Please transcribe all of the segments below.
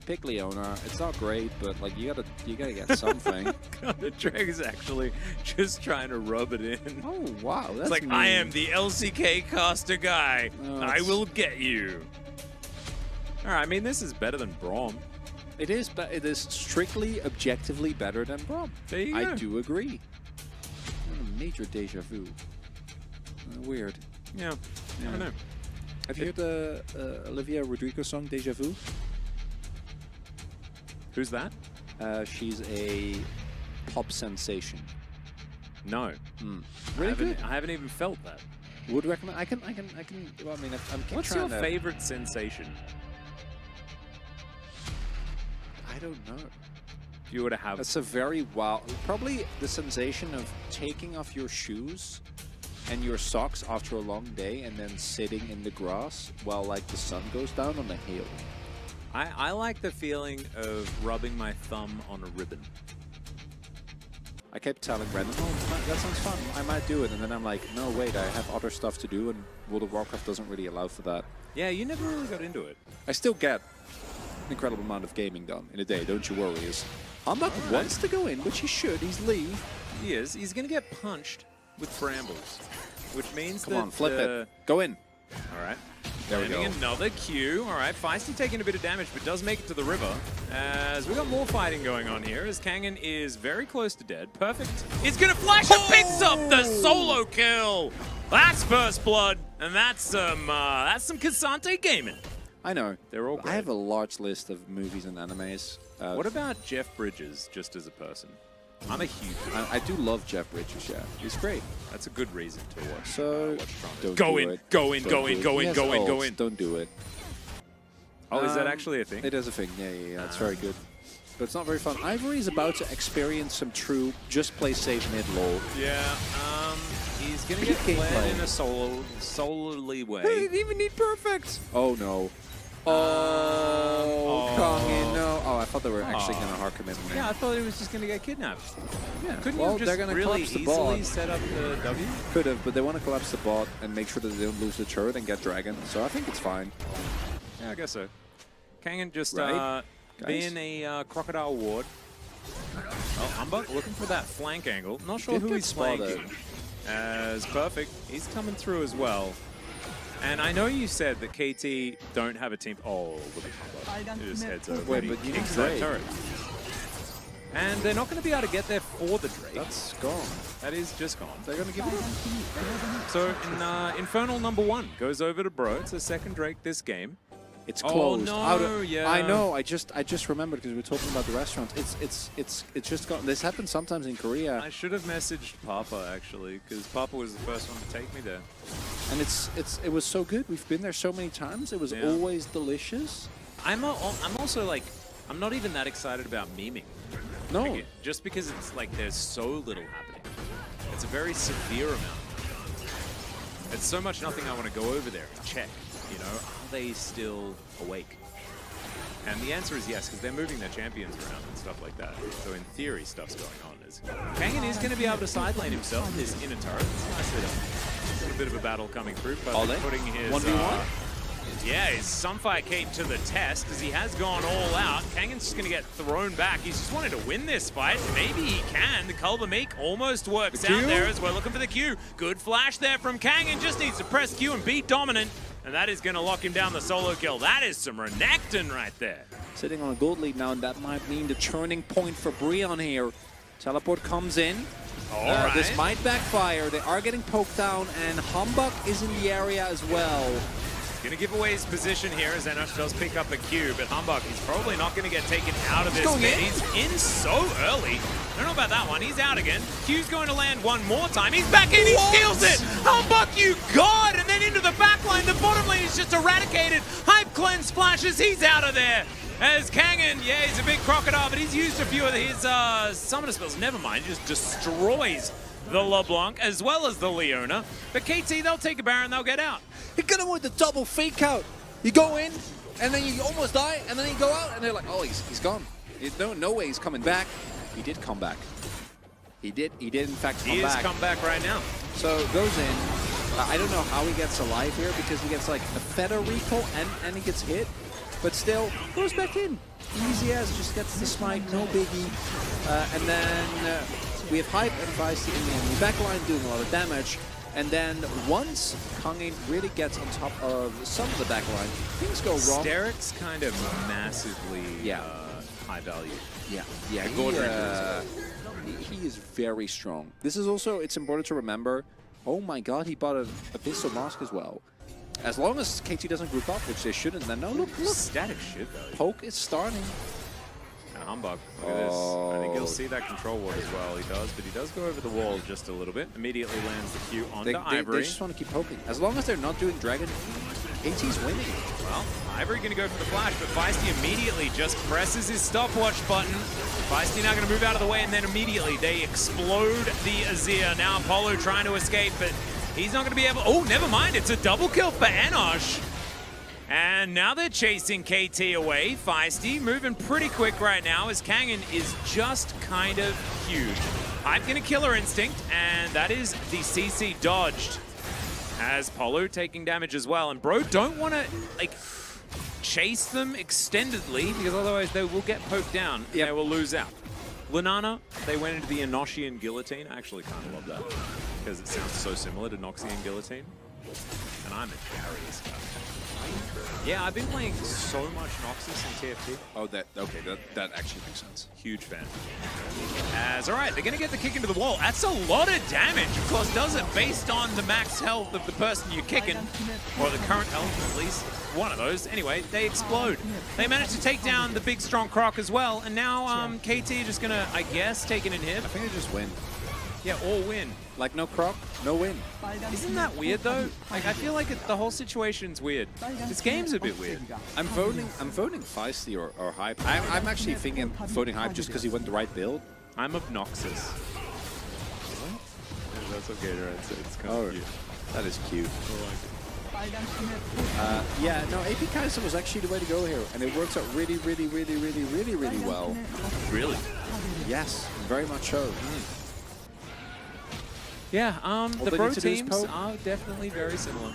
pick Leona. It's not great, but like you gotta get something. The Drag is actually just trying to rub it in. Oh wow, that's It's like, mean. I am the LCK caster guy. No, I will get you. All right, I mean, this is better than Braum. It is, but it is strictly, objectively better than Braum. There you I go. do agree. Major deja vu. Weird. Yeah, I don't know. Have you heard the Olivia Rodrigo song "Deja Vu"? Who's that? She's a pop sensation. No. Really good. I haven't even felt that. Would recommend. I can. Well, I mean, I'm What's trying your to, favorite sensation? I don't know. If you were to have... That's a very wild. Probably the sensation of taking off your shoes and your socks after a long day and then sitting in the grass while like the sun goes down on the hill. I like the feeling of rubbing my thumb on a ribbon. I kept telling Brandon, oh, that sounds fun, I might do it. And then I'm like, no, wait, I have other stuff to do, and World of Warcraft doesn't really allow for that. Yeah, you never really got into it. I still get an incredible amount of gaming done in a day, don't you worry. Humbug wants to go in, which he should, he's leave. He is. He's going to get punched with brambles, which means Come that... on, flip it. Go in. All right. There we go. Another Q. All right, Feisty taking a bit of damage, but does make it to the river. As we got more fighting going on here, as Kangen is very close to dead. Perfect. He's going to flash and picks up the solo kill. That's first blood, and that's some Cassante gaming. I know. They're all great. I have a large list of movies and animes. What about Jeff Bridges, just as a person? I'm a huge fan. I do love Jeff Bridges, yeah. He's great. That's a good reason to watch. So, don't go do in, it. go in, Don't go do in, it. go He in, has go in, go ults. in. Don't do it. Oh, is that actually a thing? It is a thing, yeah. It's very good. But it's not very fun. Ivory is about to experience some true just play safe mid lol. Yeah, he's gonna get played in a solely way. He didn't even need perfect. Oh no. Oh, Kongi, no. Oh, I thought they were actually going to hark him in there. Yeah, I thought he was just going to get kidnapped. Yeah. Couldn't well, you just they're gonna really collapse the easily bot. set up the W? Could have, but they want to collapse the bot and make sure that they don't lose the turret and get Dragon. So I think it's fine. Yeah, I guess so. Kangen just Right? being a crocodile ward. Oh, Humbug looking for that flank angle. Not sure Did who get he's spotted. flanking. As perfect. He's coming through as well. And I know you said that KT don't have a team. Oh, look at Humbug. He just heads over. Wait, and but he you kicks need that Drake. turret. And they're not going to be able to get there for the Drake. That's gone. That is just gone. They're going to give it up. So Infernal #1 goes over to Bro. It's the second Drake this game. It's Oh, closed. no, yeah. I know. I just remembered because we were talking about the restaurant. It's just gone. This happens sometimes in Korea. I should have messaged Papa actually, because Papa was the first one to take me there. And it was so good. We've been there so many times. It was always delicious. I'm also like, I'm not even that excited about memeing. No. Like, just because it's like there's so little happening. It's a very severe amount. It's so much nothing I want to go over there and check. You know, are they still awake? And the answer is yes, because they're moving their champions around and stuff like that. So in theory, stuff's going on. Kangen is going to be able to side lane himself this inner turret. It's nicely done. Got a bit of a battle coming through. But putting his 1v1? Yeah, his Sunfire Cape to the test, as he has gone all out. Kangen's just going to get thrown back. He's just wanted to win this fight. Maybe he can. The Culver Meek almost works out there as well. Looking for the Q. Good flash there from Kangen. Just needs to press Q and be dominant. And that is going to lock him down the solo kill. That is some Renekton right there. Sitting on a gold lead now, and that might mean the turning point for Breon here. Teleport comes in. All right. This might backfire. They are getting poked down, and Humbug is in the area as well. Going to give away his position here as Enosh does pick up a Q, but Humbug, he's probably not going to get taken out of this bit. He's in so early. I don't know about that one. He's out again. Q's going to land one more time. He's back in. He steals it. Humbug, you god! And then into the back line. The bottom lane is just eradicated. Hype cleanse flashes. He's out of there. As Kangen, yeah, he's a big crocodile, but he's used a few of his summoner spells. Never mind. He just destroys the LeBlanc as well as the Leona. But KT, they'll take a Baron. They'll get out. He got him with the double fake out. You go in, and then you almost die, and then you go out, and they're like, oh, he's gone. No way he's coming back. He did come back. He did in fact come back. He is come back right now. So goes in. I don't know how he gets alive here because he gets like a Feta recall and he gets hit, but still goes back in. easy as just gets the smite, no biggie. And then we have Hype and Feisty in the enemy backline doing a lot of damage. And then once Kangin really gets on top of some of the backline, things go wrong. Steric's kind of massively high value. Yeah, he is very strong. This is also, it's important to remember, oh my god, he bought an Abyssal Mask as well. As long as KT doesn't group up, which they shouldn't, then no, look. Static shit though. Poke is starting. And Humbug, look at this. I think he'll see that control ward as well. He does, but he does go over the wall just a little bit. Immediately lands the Q onto Ivory. They just want to keep poking. As long as they're not doing Dragon, KT's winning. Well, Ivory going to go for the flash, but Feisty immediately just presses his stopwatch button. Feisty now going to move out of the way, and then immediately they explode the Azir. Now Apollo trying to escape, but he's not going to be able... Oh, never mind. It's a double kill for Enosh. And now they're chasing KT away. Feisty moving pretty quick right now as Kangin is just kind of huge. I'm going to Killer Instinct, and that is the CC dodged. As Polo taking damage as well. And bro, don't want to like chase them extendedly because otherwise they will get poked down and they will lose out. Lunana, they went into the Enoshian Guillotine. I actually kind of love that because it sounds so similar to Noxian Guillotine. And I'm a Darius guy. Yeah, I've been playing so much Noxus in TFT. Oh, okay, that actually makes sense. Huge fan. As, all right, they're going to get the kick into the wall. That's a lot of damage. Of course, does it based on the max health of the person you're kicking, or the current health at least. One of those. Anyway, they explode. They managed to take down the big, strong Croc as well, and now KT just going to, I guess, take an inhib. I think they just win. Yeah, all win. Like no Croc, no win. Isn't that weird though? Like I feel like the whole situation's weird. This game's a bit weird. I'm voting Feisty or Hype. I'm actually thinking voting Hype just because he went the right build. I'm obnoxious. What? Yeah, that's okay, right? It's kind of cute. That is cute. I like it. Yeah, no, AP Kaiser was actually the way to go here, and it works out really well. Really? Yes, very much so. Yeah, the Bro teams are definitely very similar.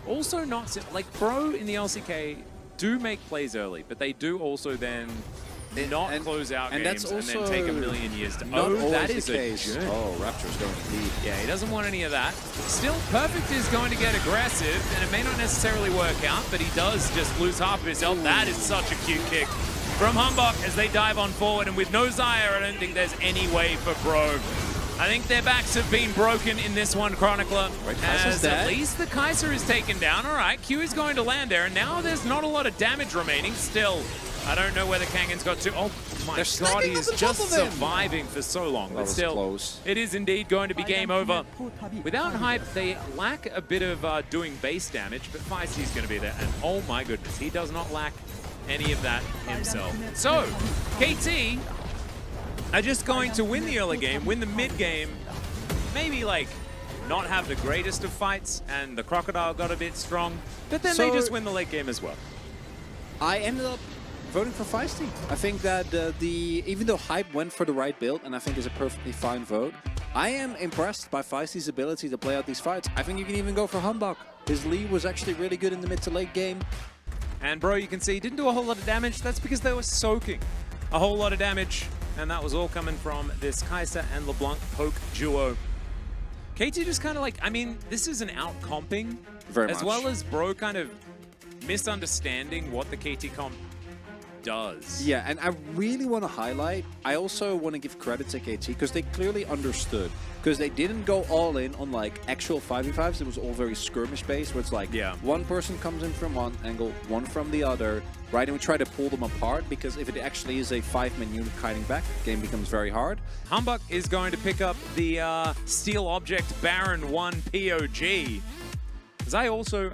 Also not, like Bro in the LCK do make plays early, but they do also then not close out games and then take a million years to... Oh, that is the case. Oh, Rapture's going to lead. Yeah, he doesn't want any of that. Still, Perfect is going to get aggressive, and it may not necessarily work out, but he does just lose half of his health. That is such a cute kick from Humbug as they dive on forward, and with no Xayah, I don't think there's any way for Bro. I think their backs have been broken in this one, Chronicler. As at least the Kaiser is taken down. All right, Q is going to land there, and now there's not a lot of damage remaining. Still, I don't know where the Kangen's got to. Oh my god, he is just surviving for so long. But still, it is indeed going to be game over. Without Hype, they lack a bit of doing base damage, but Feisty's going to be there. And oh my goodness, he does not lack any of that himself. So, KT are just going to win the early game, win the mid game, maybe like not have the greatest of fights, and the Crocodile got a bit strong, but then they just win the late game as well. I ended up voting for Feisty. I think that even though Hype went for the right build, and I think is a perfectly fine vote, I am impressed by Feisty's ability to play out these fights. I think you can even go for Humbug. His lead was actually really good in the mid to late game. And bro, you can see he didn't do a whole lot of damage. That's because they were soaking a whole lot of damage. And that was all coming from this Kai'Sa and LeBlanc poke duo. KT just kind of like, I mean, this is an out-comping. Very much. As well as Bro kind of misunderstanding what the KT comp does. Yeah, and I really want to highlight, I also want to give credit to KT because they clearly understood. Because they didn't go all in on like actual 5v5s. It was all very skirmish based where it's like one person comes in from one angle, one from the other, right? And we try to pull them apart because if it actually is a 5-man unit kiting back, the game becomes very hard. Humbug is going to pick up the Steel Object Baron 1 POG. Because I also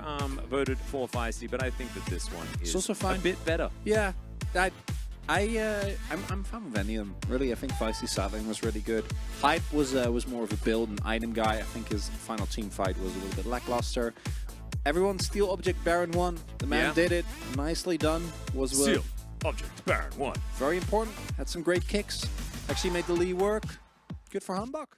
voted for Feisty, but I think that this one is also a bit better. Yeah, I'm fine with any of them. Really, I think Feisty's saddling was really good. Hype was more of a build and item guy. I think his final team fight was a little bit lackluster. Everyone, Steel Object Baron 1. The man did it. Nicely done. Steel Object Baron 1. Very important. Had some great kicks. Actually made the lead work. Good for Humbug.